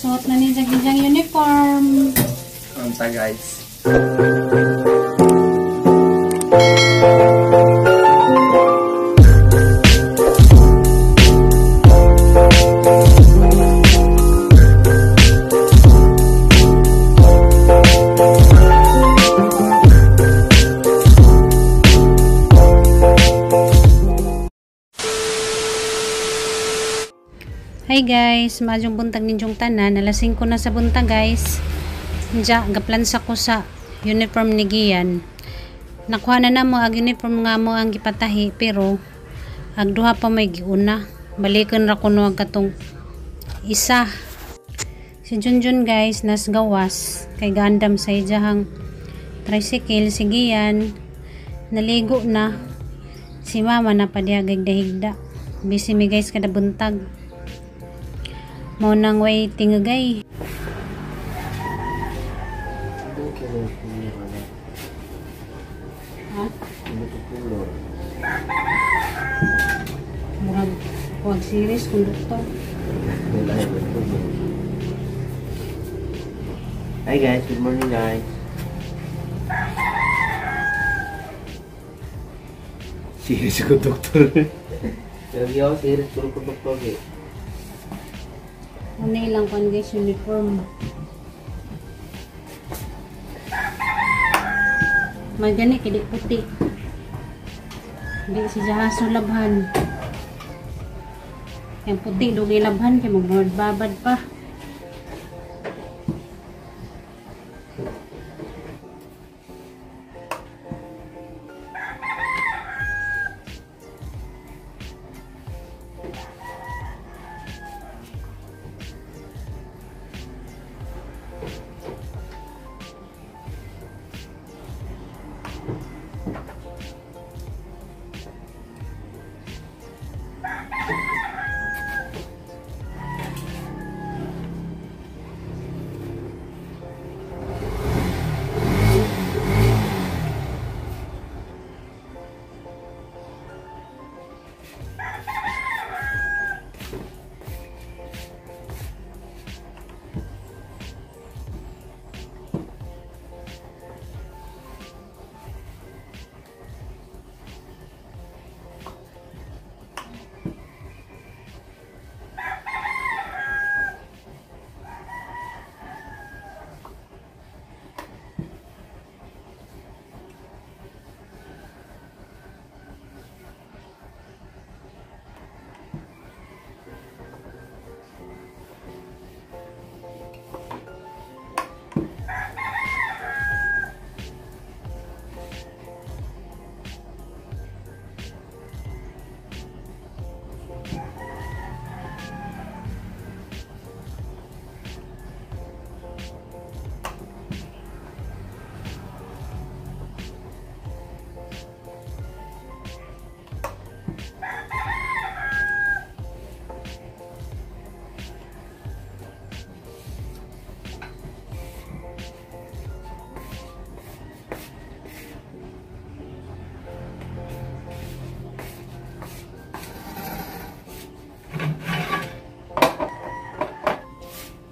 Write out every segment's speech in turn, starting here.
Nagsuot na ni Jagijang uniform. Anta guys. Hi guys, maayong buntag ninyong tanan. Alas 5 na sa buntag guys. Diya, gaplansa ko sa uniform ni Gian. Nakuha na mo ag uniform nga mo ang gipatahi, pero ag duha pa may giuna. Balikan ra ko no ag katong isa. Si Junjun guys, nas gawas kay gandam sa ijahang tricycle. Si Gian naligo na. Si mama na padiyagag dahigda. Busy mi guys kada buntag. Mau nang waiting agay. Ha? Murag huwag series konduktor. Hi guys, good morning guys. Series konduktor. Lagi ako series konduktor eh. Ano ilang kan guys uniform. May gani kidi puti. Hindi si jahaso labhan. Yang puti dugi labhan kay magbabad pa.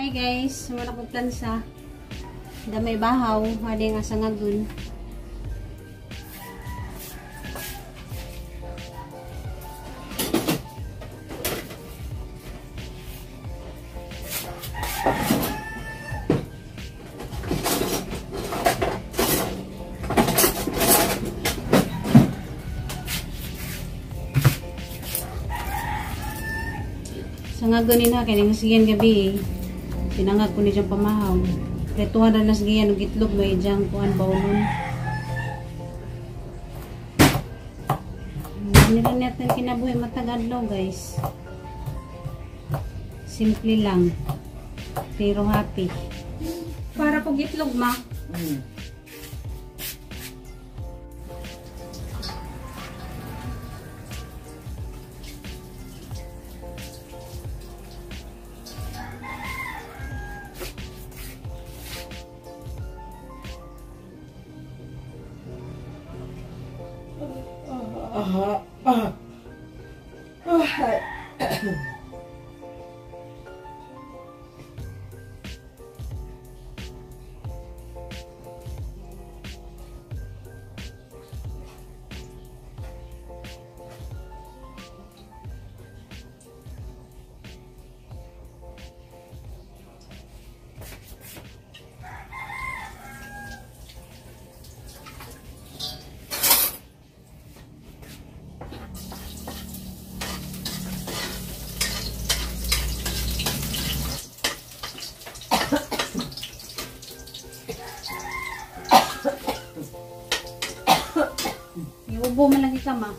Hi guys, wala ko plansa. Damay bahaw, hadi nga sangagun. Sangagunin ha, kaya nga siyan gabi pinangag ko ni diyang pamahaw. Pretuhan na nasgiyan ng itlog may diyang kuhan baunon. Nila natin kinabuhi matagadlaw guys. Simple lang. Pero happy. Para po itlog ma. Ubo man lagi ka ma.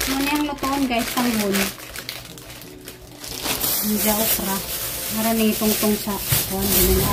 Muna yung lutoon guys, tanghon. Hindi okra. Para na itong sa kuwan din na.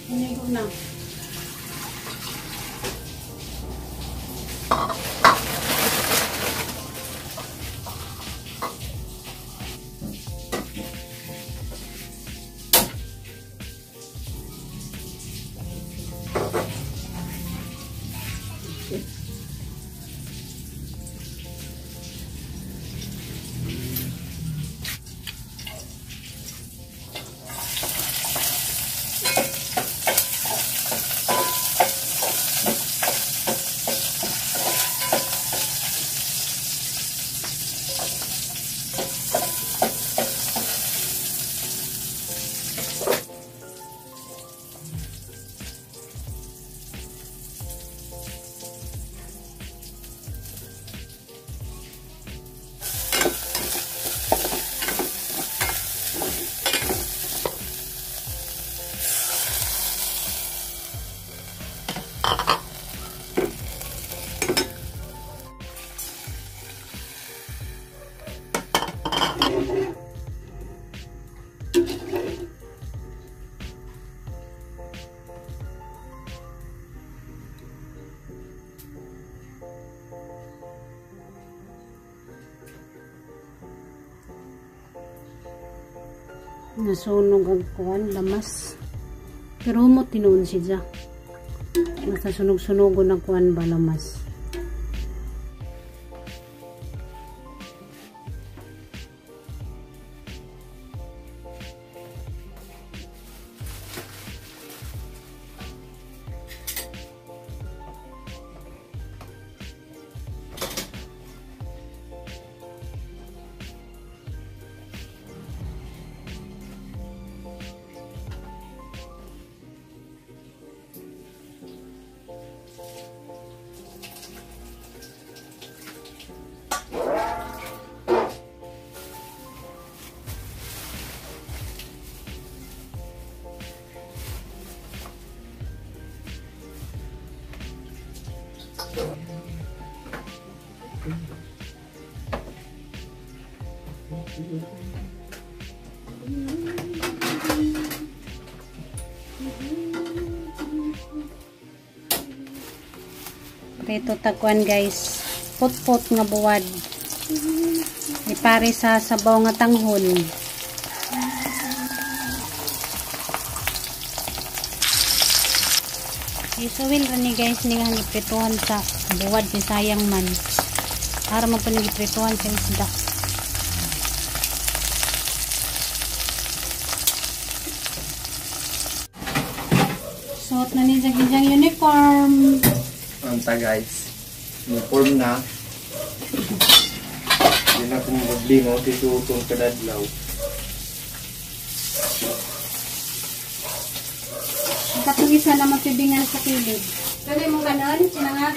Inigo na. Nasunog ang kuwan, lamas. Pero mo tinuon siya. Basta sunog-sunogo ng kuwan ba lamas. Ito takuan guys, pot-pot nga buwad. Ipari sa sabaw nga tanghon. Isuwin rin ni guys ni nga iprituhan sa buwad ni sayang man. Para mo pa iprituhan sa isda. Suot na ni Jagijang uniform. Anta guys, uniform na. Hindi na kung maglingaw, titutong kadadlaw. Katong isa na magpibingan sa kilid. Pwede mo ganon, sinangag.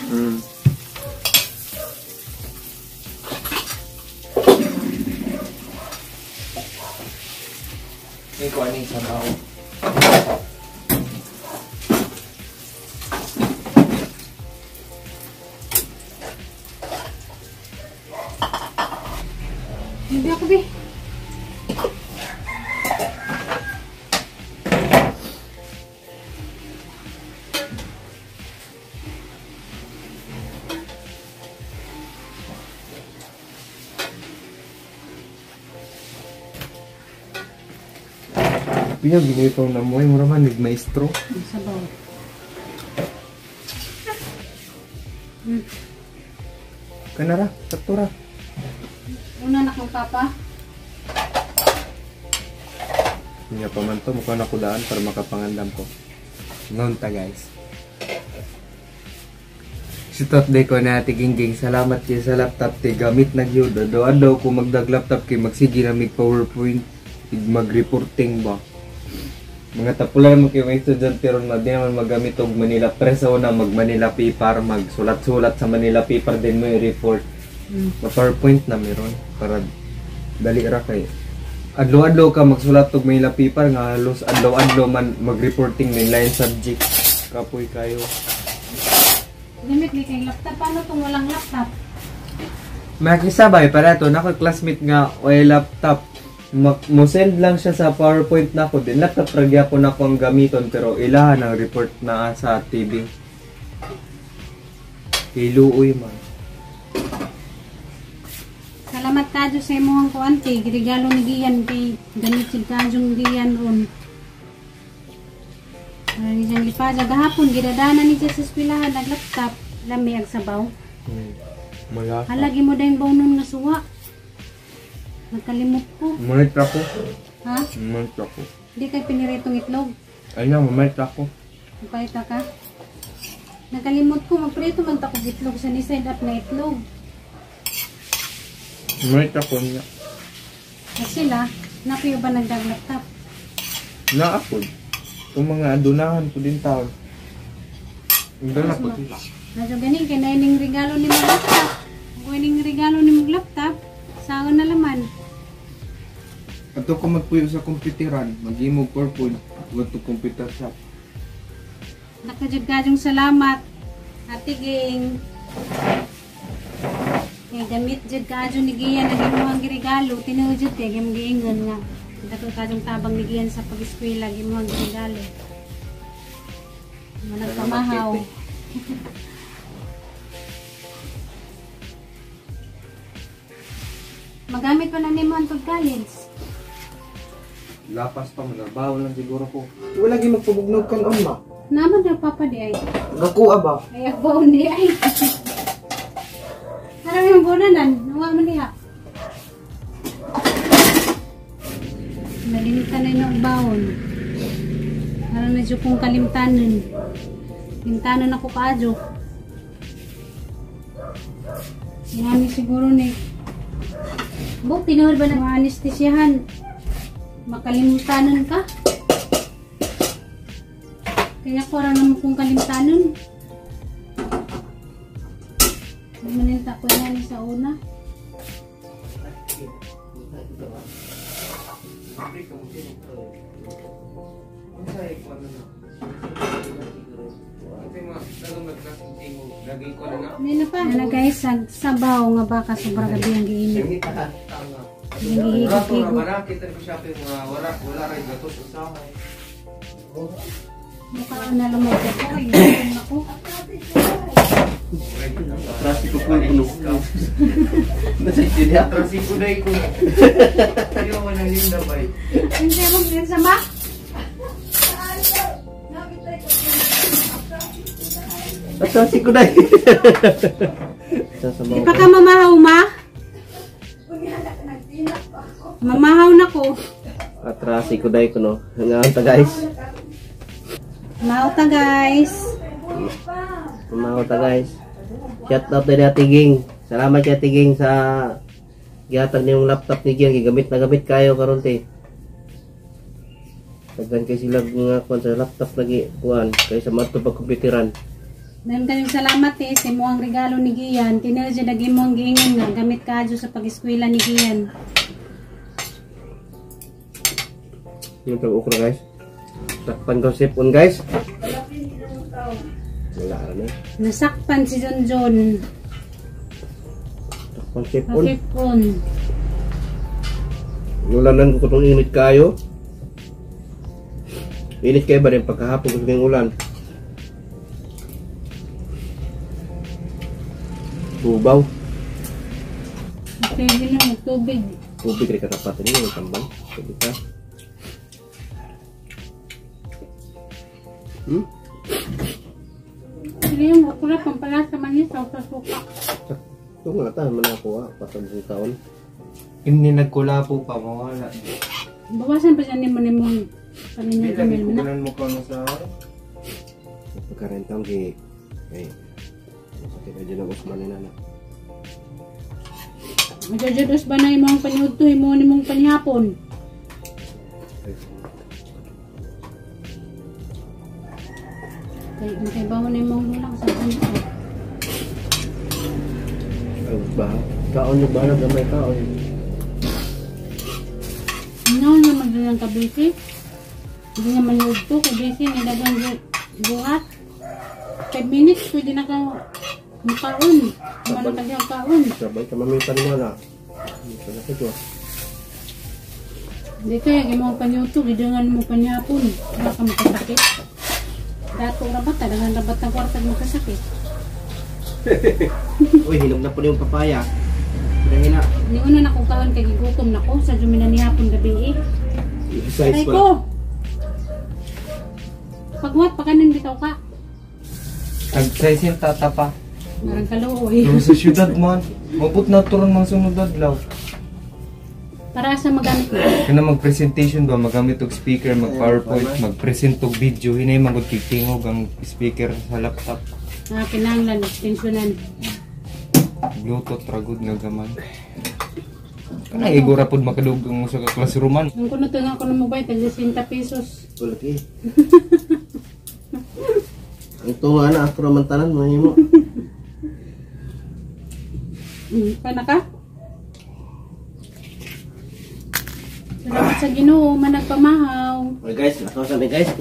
May ko aning sabaw. Hindi ako, be. Pinya ginitong na mo, mura man nagmaestro. Ang sabaw. Kanara, taktura. Una na kong papa. Pinya pa man to, mukha na kudaan para makapangandam ko. Noon ta guys. Si Day ko na tiging salamat kayo sa laptop ti gamit na gyud. Daw ko magdag-laptop kay magsige na mig PowerPoint, mag-reporting ba. Mga tapulan mo kayo mga estudyante ron di naman magamit og Manila Press o na mag Manila paper, magsulat-sulat sa Manila paper din mo i-report. Ma-PowerPoint na meron para dali ra kay. Adlaw-adlaw ka magsulat og Manila paper nga halos adlaw-adlaw man mag-reporting ng line subject. Kapoy kayo. Gamit ni kay laptop. Paano kung walang laptop? Makisabay para to nako classmate nga way laptop. Mo send lang siya sa PowerPoint na ko din. Laptop ragya ko na ko ang gamiton pero ilahan ang report na sa TV. Iluoy man. Salamat ka sa imong kuante. Regalo ni Gian kay ganit sid kajong Gian ron. Ni Jan lipada gahapon gidadana ni sa eskwelahan nag laptop lami ang sabaw. Mala. Halagi mo dayong bawnon nga suwa. Nagkalimot ko. Manit ako. Ha? Manit ako. Hindi kay piniritong itlog. Ay na, manit ako. Magpaita ka. Nagkalimot ko. Magprito man takog itlog sa ni-side up na itlog. Manit ako niya. At sila, napiyo ba nagdag-laptop? Na ako. Itong mga adunahan ko din taon. Hindi na ko. Medyo ganing, kaya na ining regalo ni mag-laptop. Kung ining regalo ni mag-laptop, saan na laman? Ato ko magpuyo sa kompiteran, mag-imog PowerPoint, to computer shop. Nakajud-kajong salamat, Ate Ging. Kaya gamit jud kajong ni Gian, naging mo ang regalo, tinuod kaya giingon nga. Nakajong tabang ni Gian sa pag-eskwela, gimo ang regalo. Managpamahaw. Magamit pa na ni mo ang college. Lapas pa, magabaw lang siguro ko. Wala lagi magpabugnog kan on ma. Naman daw papa di ay. Gakuha ba? Ay agbaon di ay. Harap yung bunanan, nawa man diha. Nalimitan na yung agbaon. Harap na kong kalimtanan. Limtanan ako kaadyo. Sinami siguro ni. Buk, tinuhal ba na anestesyahan? Makalimtanan ka? Kaya ko rin naman kong kalimtanan. Maninta ko yan sa una. Hindi na pa. Ano guys, sabaw nga baka sobra gabi ang giinit. Higit-higit. Wala rin gatos usawa. Mukha na lumog ako. Higit ako. Trasiko ko yung puno ka. Trasiko na iko. Ayaw mo na linda ba eh. Hindi mo sama? Trasiko na eh. Di pa ka mamahaw ma? Mamahaw na ko. Atrasi ko dahil ko no. Hanggang ta guys. Mamahaw ta guys. Mamahaw ta guys. Shout out na Ate Ging. Salamat kay Ate Ging sa gihatag niyong laptop ni Ging. Gamit na gamit kayo karon te. Daghan kay sila nga kuan sa laptop lagi kuan kay sa mato pagkumpiteran. Dahil kayong salamat sa mo ang regalo ni Gian. Tinil dyan naging mo ang giingon nga. Gamit ka dyan sa pag-eskwela ni Gian. Yung tag-ukra guys. Takpan ko sipon guys. Wala na. Nasakpan si John John. Takpan sipon. Nasipon. Ulanan ko kung init kayo. Init kayo ba rin pagkahapon kasi ng ulan? Bubaw. Okay, yun lang, tubig. Tubig rin katapat rin yung tambang. Tubig ka. Sila yung makulat ang pala sa manisaw sa suka. Ito nga ta, man ako patag sa taon. Hindi nagkulapo pa, mawala. Bawasan pa siya ni mo paninyo kamil mo na. Kukunan mo ka na sa Pagkarentang ki sakit aja na Usman ni nana. Majajados ba na imong paniudto imo ni mong panihapon? Kay makaibaw na imong lang sa kanto. Ay ba? Kaon yung balag gamay kaon. Ano na magdalang kabisi? Hindi nga maniudto kabisi ni dagang buhat. 5 minutes pwede na ka makaon. Ano ka diyan kaon? Sabay ka mamitan mo na. Sana ko. Di kaya imong paniudto gidangan mo panihapon. Baka makasakit. Dato ra ba talagang rabat ng kwarta makasakit. Uy, hinog na po yung papaya. Dahil na. Ni una na kong kaon kay gigutom na ko sa juminan ni hapon gabi eh. Size Aray pa. ko! Pagwat pa kanin bitaw ka. Nag-size yung tata pa. Narang kaluoy. Yung sa syudad man, mabut na turon mang sunod adlaw. Para sa magamit mo. Kaya mag-presentation ba, magamit og speaker, mag-powerpoint, mag-present og video, hinay magod kitingog ang speaker sa laptop. Kinahanglan, extensionan. Bluetooth, ragod nga gaman. Kanang igura pod makadugong sa classrooman. Nung kuno nga ko na mobile, tag 60 pesos. Tulad ito nga na, ako naman tanan mo mo. Kana ka? Salamat sa Ginoo, managpamahaw. Okay guys, nakaw sa guys.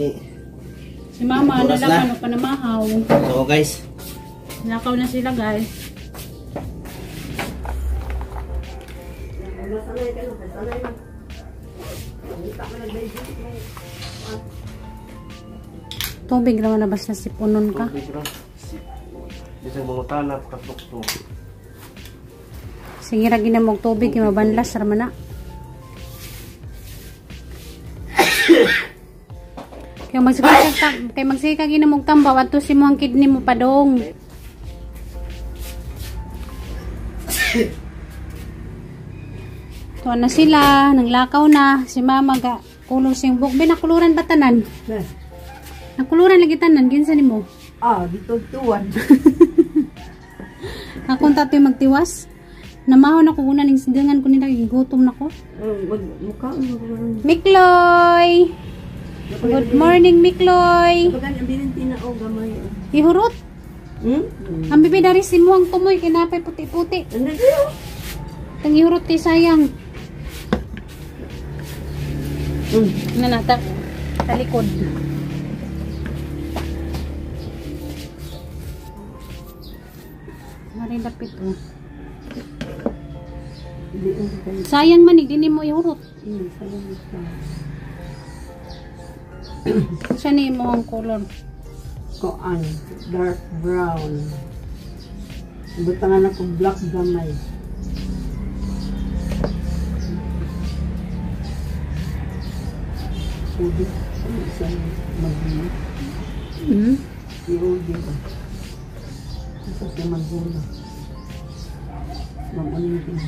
Si Mama, Oras nalakaw na panamahaw. So guys, Nakaw na sila guys. Tubig naman na basta sipunon ka. bisang mga tanap katukto. Sige ra ginamog tubig kay mabanlas ra man na. Kay magsika ginamog tambaw adto si mo ang kidney mo padong. Tuwa na sila, nanglakaw na, si Mama ga kulong siyang buhok. Nakuluran ba tanan? Nakuluran lagi tanan, ginsa ni mo? Dito tuwan. Akong tatoy magtiwas. Namahon ako una ning sindangan ko nila, gutom na ko. Mukha mo. Mikloy! Good morning, Mikloy! Bagan ang binintina o gamay. Ihurot! Ang bibidari si mo ang tumoy, kinapay puti-puti. Ano kayo? Tang ihurot kay sayang. Nanata, sa likod. Marilapit oh. Sayang man, hindi mo ihurot. Siya ni mo ang color. Koan, dark brown. Butangan ako black gamay. Pwede isang magula. Iuwi ba? Isa sa magula. Mamunin din.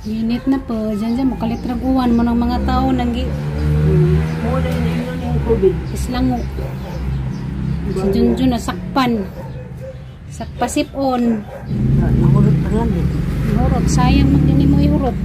Init na po. Diyan mo kalitraguan mo ng mga tao nang Muna yun yung COVID. islango. Si Junjun nasakpan. Sakpasipon. Nahulot pa lang eh. Hurot. Sayang magdini mo ihurot.